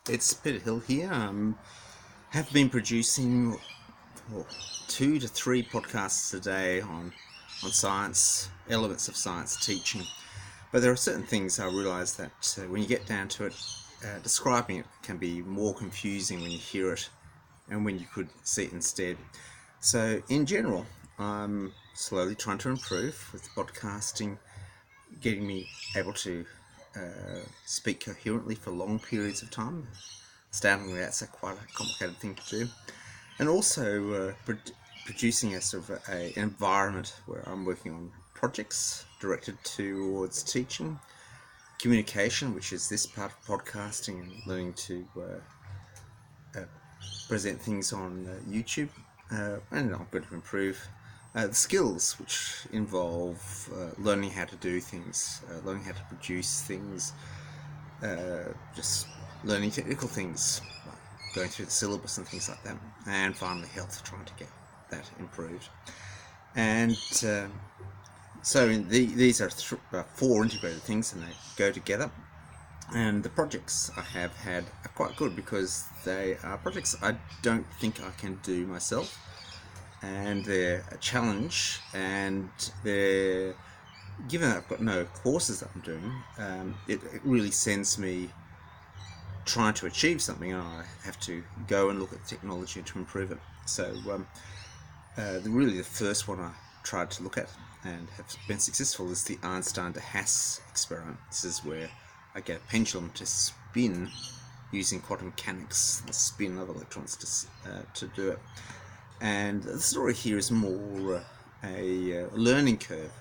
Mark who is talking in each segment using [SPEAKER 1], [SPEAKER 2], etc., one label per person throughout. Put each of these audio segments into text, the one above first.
[SPEAKER 1] It's Peter Hill here. Have been producing 2 to 3 podcasts a day on science, elements of science teaching. But there are certain things I realise that when you get down to it, describing it can be more confusing when you hear it and when you could see it instead. So in general, I'm slowly trying to improve with podcasting, getting me able to speak coherently for long periods of time. Astoundingly, that's quite a complicated thing to do. And also producing a sort of an environment where I'm working on projects directed towards teaching, communication, which is this part of podcasting, and learning to present things on YouTube. And I'm going to improve the skills, which involve learning how to do things, learning how to produce things, just learning technical things, like going through the syllabus and things like that, and finally health, trying to get that improved. And these are 4 integrated things, and they go together. And the projects I have had are quite good because they are projects I don't think I can do myself, and they're a challenge, and they're, given that I've got no courses that I'm doing, it really sends me trying to achieve something, and I have to go and look at the technology to improve it. So really the first one I tried to look at and have been successful is the Einstein to Hasse experiment. This is where I get a pendulum to spin using quantum mechanics, the spin of electrons to do it. And the story here is more a learning curve.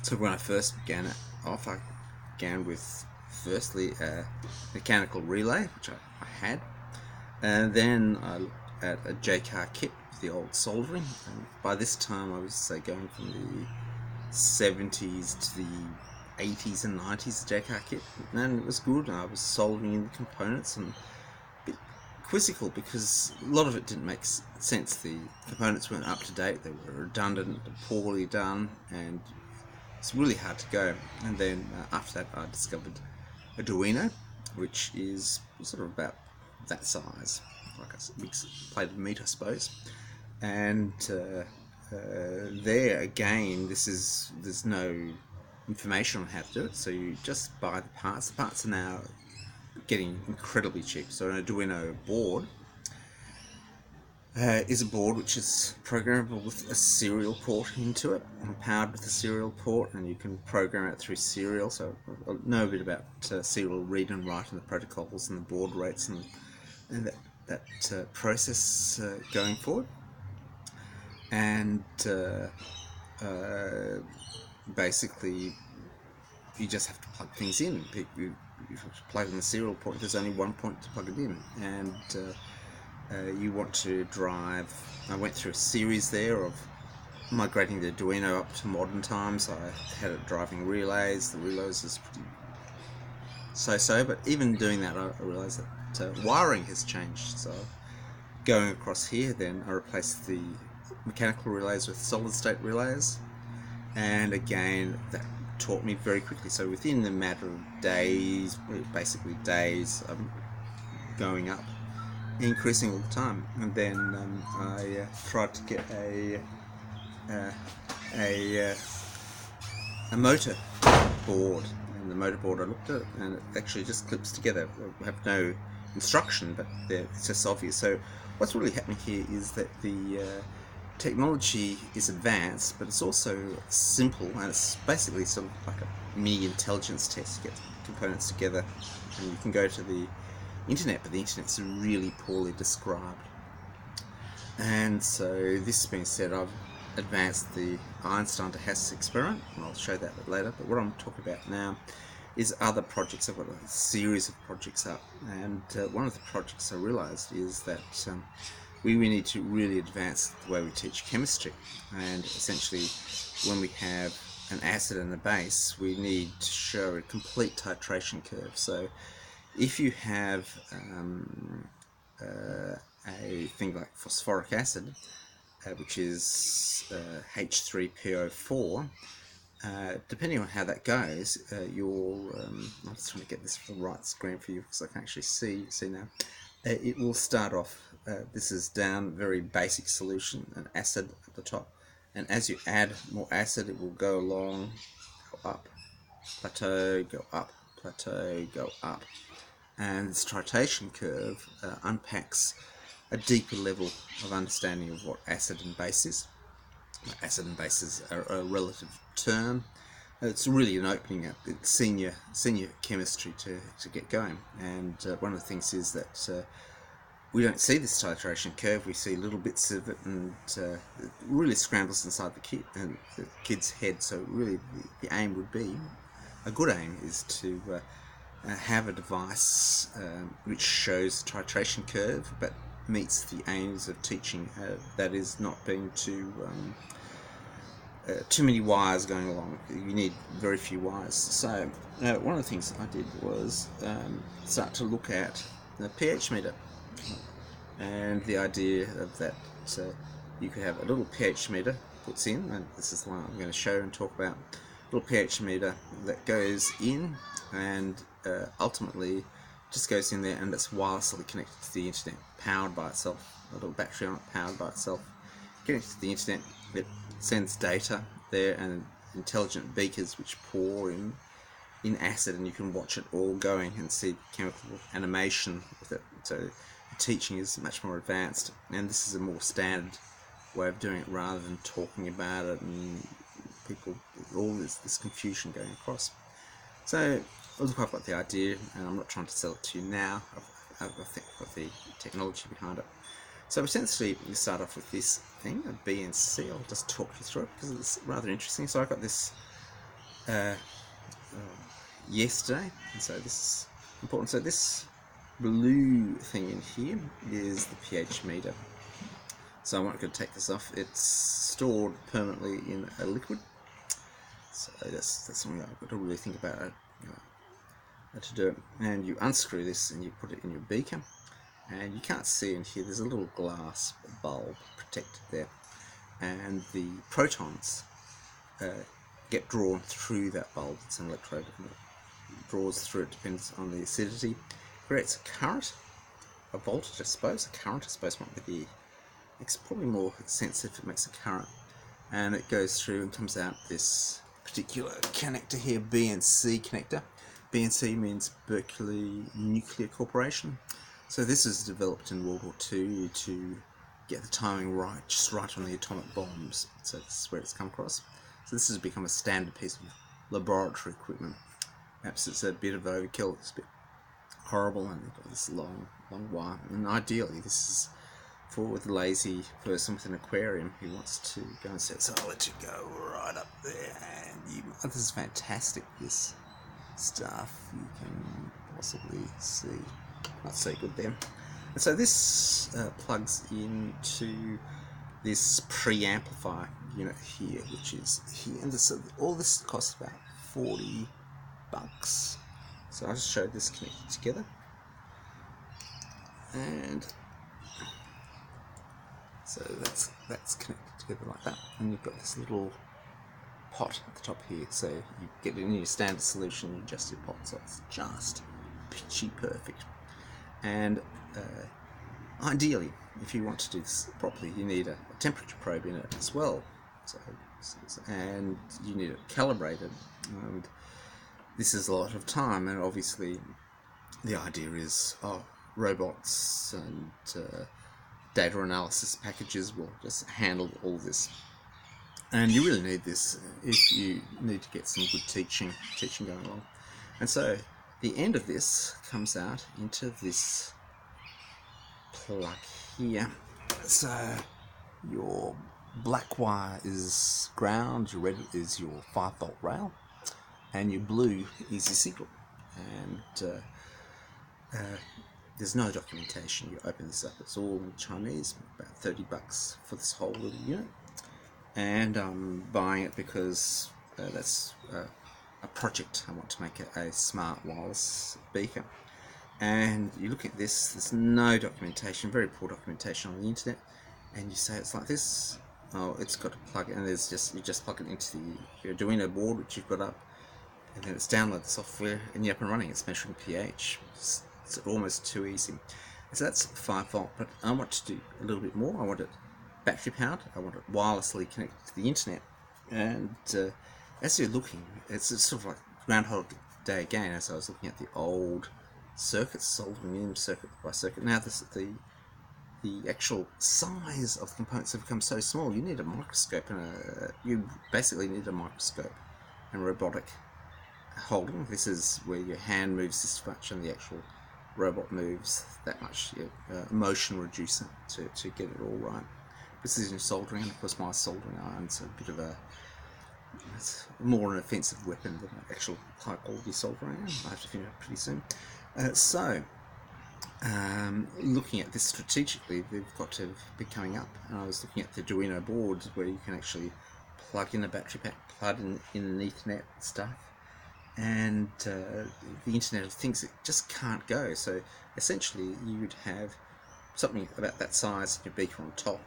[SPEAKER 1] So when I first began it off, I began with firstly a mechanical relay, which I had, and then I looked at a J-car kit with the old soldering, and by this time I was going from the 70s to the 80s and 90s J-car kit, and it was good, and I was soldering in the components, and a bit quizzical because a lot of it didn't make sense. The components weren't up to date, they were redundant, poorly done, and it's really hard to go. And then after that I discovered Arduino, which is sort of about that size, like a big plate of meat, I suppose. And there again, there's no information on how to do it, so you just buy the parts. The parts are now getting incredibly cheap. So an Arduino board is a board which is programmable with a serial port into it, and powered with a serial port, and you can program it through serial. So I know a bit about serial read and write and the protocols and the baud rates and that process going forward. And basically you just have to plug things in. You plug in the serial port, there's only one point to plug it in, and you want to drive. I went through a series there of migrating the Arduino up to modern times. I had it driving relays. The relays is pretty so-so, but even doing that, I realised that wiring has changed. So going across here, then I replaced the mechanical relays with solid-state relays, and again that taught me very quickly. So within a matter of days, basically days, I'm going up, increasing all the time. And then I tried to get a motor board, and the motor board I looked at, and it actually just clips together. I have no instruction, but it's just obvious. So what's really happening here is that the technology is advanced, but it's also simple, and it's basically sort of like a mini intelligence test. You get components together, and you can go to the internet, but the internet's really poorly described. And so this being said, I've advanced the Einstein to Hasse experiment, and I'll show that a bit later. But what I'm talking about now is other projects. I've got a series of projects up, and one of the projects I realized is that we need to really advance the way we teach chemistry. And essentially, when we have an acid and a base, we need to show a complete titration curve. So if you have a thing like phosphoric acid, which is H3PO4, Depending on how that goes, I'm just trying to get this to the right screen for you because I can actually see now. It will start off, this is down, very basic solution, an acid at the top, and as you add more acid it will go along, go up, plateau, go up, plateau, go up, and this titration curve unpacks a deeper level of understanding of what acid and base is. Acid and bases are a relative term. It's really an opening up. It's senior chemistry to get going. And one of the things is that we don't see this titration curve. We see little bits of it, and it really scrambles inside the kid's head. So really, the aim would be, a good aim is to have a device which shows the titration curve, but meets the aims of teaching. That is not being too many wires going along. You need very few wires. So one of the things I did was start to look at the pH meter, and the idea of that you could have a little pH meter puts in, and this is the one I'm going to show and talk about, a little pH meter that goes in and ultimately just goes in there, and it's wirelessly connected to the internet, powered by itself, a little battery on it, powered by itself, connected to the internet. It sends data there and intelligent beakers which pour in acid, and you can watch it all going and see chemical animation with it. So the teaching is much more advanced, and this is a more standard way of doing it rather than talking about it and people, all this confusion going across. So look, I've got the idea, and I'm not trying to sell it to you now. I've got the technology behind it. So essentially, you start off with this thing, a BNC. I'll just talk you through it because it's rather interesting. So I got this yesterday, and so this is important. So this blue thing in here is the pH meter. So I'm not going to take this off. It's stored permanently in a liquid. So that's something I've got to really think about how to do it. And you unscrew this and you put it in your beaker. And you can't see in here, there's a little glass bulb protected there, and the protons get drawn through that bulb. It's an electrode, and it draws through. It depends on the acidity, creates a current, a voltage I suppose. A current I suppose might be makes probably more sense if it makes a current, and it goes through and comes out this particular connector here, BNC connector. BNC means Berkeley Nuclear Corporation. So this is developed in World War II to get the timing right, just right on the atomic bombs. So this is where it's come across. So this has become a standard piece of laboratory equipment. Perhaps it's a bit of overkill, it's a bit horrible, and they've got this long wire. And ideally this is for the lazy person with an aquarium who wants to go and set. So I'll let you go right up there, and this is fantastic, this stuff. You can possibly see. Not so good there. And so this plugs into this preamplifier unit here, which is here. And all this costs about $40. So I just showed this connected together, and so that's connected together like that. And you've got this little pot at the top here. So you get it in your standard solution, you adjust your pot, so it's just pitchy perfect. And ideally, if you want to do this properly, you need a temperature probe in it as well. And you need it calibrated. And this is a lot of time, and obviously the idea is robots and data analysis packages will just handle all this. And you really need this if you need to get some good teaching going along. And so the end of this comes out into this plug here. So your black wire is ground, your red is your 5-volt rail, and your blue is your signal. And there's no documentation. You open this up, it's all in Chinese, about $30 for this whole little unit. And I'm buying it because that's a project. I want to make a smart wireless beaker. And you look at this, there's no documentation, very poor documentation on the internet, and you say it's like this, oh, it's got to plug, and there's just, you just plug it into the Arduino board which you've got up, and then it's download the software and you're up and running. It's measuring pH. It's almost too easy. So that's 5 volt, but I want to do a little bit more. I want it battery powered. I want it wirelessly connected to the internet. And as you're looking, it's sort of like Groundhog Day again. As I was looking at the old circuits, soldering in circuit by circuit. Now the actual size of the components have become so small. You need a microscope, and you basically need a microscope and robotic holding. This is where your hand moves this much and the actual robot moves that much. Motion reducer to get it all right. Precision soldering, and of course my soldering iron's a bit of it's more an offensive weapon than an actual high quality soldering iron. I have to finish up pretty soon. Looking at this strategically, they've got to be coming up. And I was looking at the Arduino boards where you can actually plug in a battery pack, plug in an Ethernet stuff, and the Internet of Things, it just can't go. So essentially you would have something about that size in your beaker on top,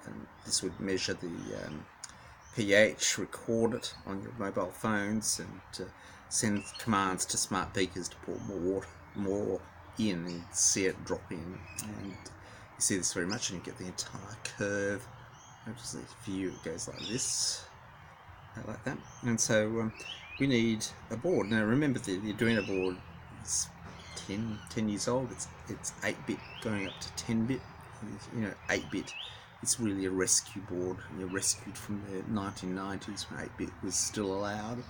[SPEAKER 1] and this would measure the pH, record it on your mobile phones, and send commands to smart beakers to pour more in, and see it drop in. And you see this very much, and you get the entire curve. Notice the view, it goes like this, like that. And so we need a board. Now remember, the Arduino board is 10 years old. It's 8-bit going up to 10-bit. 8-bit. It's really a rescue board. You're rescued from the 1990s when 8-bit was still allowed.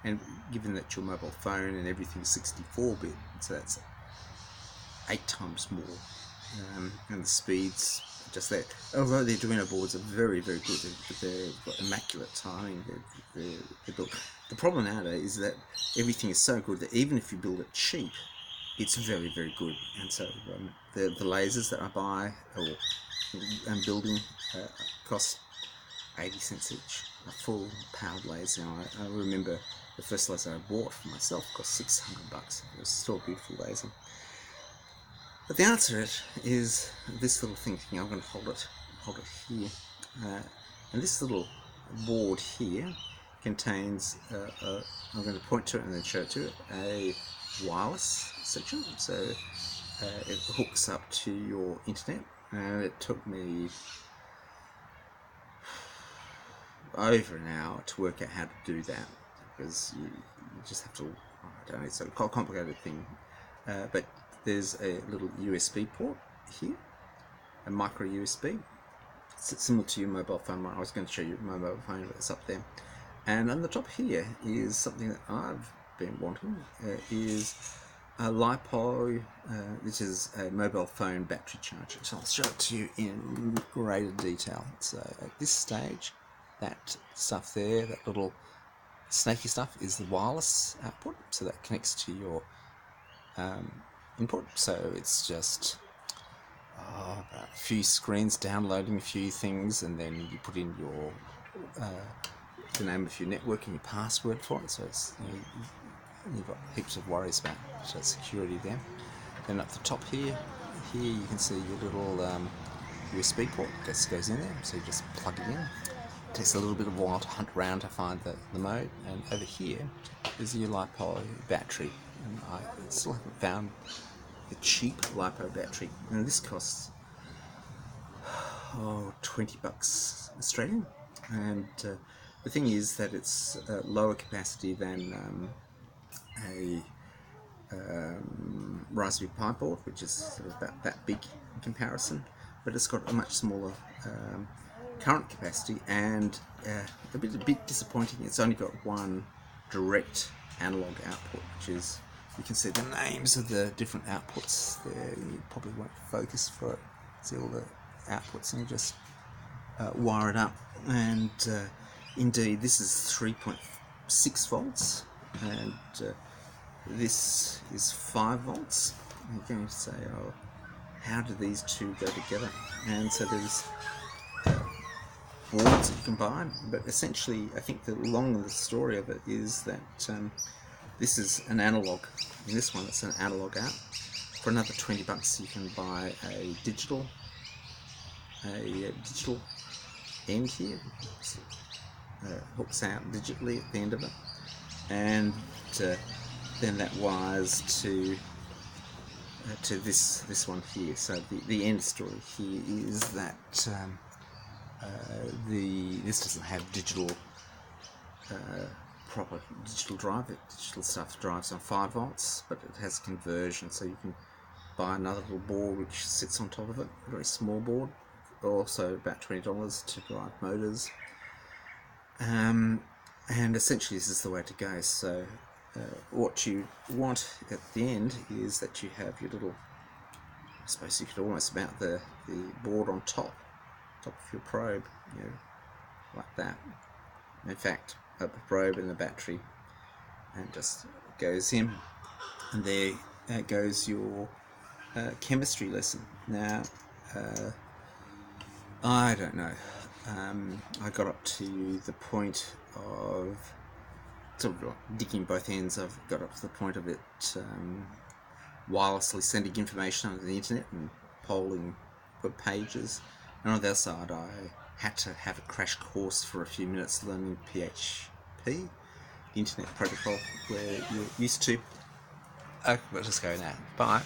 [SPEAKER 1] And given that your mobile phone and everything is 64-bit, so that's 8 times more. And the speeds are just there. Although the Arduino boards are very, very good. They've got immaculate timing. They're built. The problem nowadays is that everything is so good that even if you build it cheap, it's very, very good. And so the lasers that I buy or I'm building cost 80 cents each. A full powered laser. I remember the first laser I bought for myself cost $600. It was still a beautiful laser. But the answer to it is this little thing. I'm going to hold it here. And this little board here contains, I'm going to point to it and then show it to it, a wireless section. So it hooks up to your internet, and it took me over an hour to work out how to do that, because you just have to, I don't know, it's a complicated thing, but there's a little USB port here, a micro USB. It's similar to your mobile phone. I was going to show you my mobile phone, but it's up there. And on the top here is something that I've been wanting, is a LiPo, which is a mobile phone battery charger. So I'll show it to you in greater detail. So at this stage, that stuff there, that little snaky stuff, is the wireless output. So that connects to your input. So it's just about a few screens downloading a few things, and then you put in your the name of your network and your password for it. So it's, you've got heaps of worries about security there. Then up the top here you can see your little USB port that goes in there. So you just plug it in. It takes a little bit of a while to hunt around to find the mode. And over here is your LiPo battery. And I still haven't found a cheap LiPo battery. And this costs $20 Australian. And the thing is that it's lower capacity than a Raspberry Pi board, which is sort of about that big in comparison, but it's got a much smaller current capacity, and a bit disappointing. It's only got one direct analog output, which is, you can see the names of the different outputs there. You probably won't focus for it. See all the outputs, and you just wire it up. And indeed, this is 3.6 volts, and this is 5 volts. You're going to say, oh, how do these two go together? And so there's boards that you can buy, but essentially I think the long of the story of it is that this is an analog. In this one, it's an analog out. For another $20 you can buy a digital end here. Hooks out digitally at the end of it, and then that wires to this one here. So the end story here is that this doesn't have digital proper digital drive. Digital stuff drives on 5 volts, but it has conversion, so you can buy another little board which sits on top of it, a very small board, also about $20 to drive motors. And essentially this is the way to go. So what you want at the end is that you have your little, I suppose you could almost mount the board on top of your probe, you know, like that. In fact, a probe and a battery, and just goes in, and there goes your chemistry lesson. Now, I don't know. I got up to the point of sort of digging both ends. I've got up to the point of it wirelessly sending information on the internet and polling web pages, and on the other side I had to have a crash course for a few minutes learning PHP, the internet protocol where you're used to. Okay, let's just go now. Bye.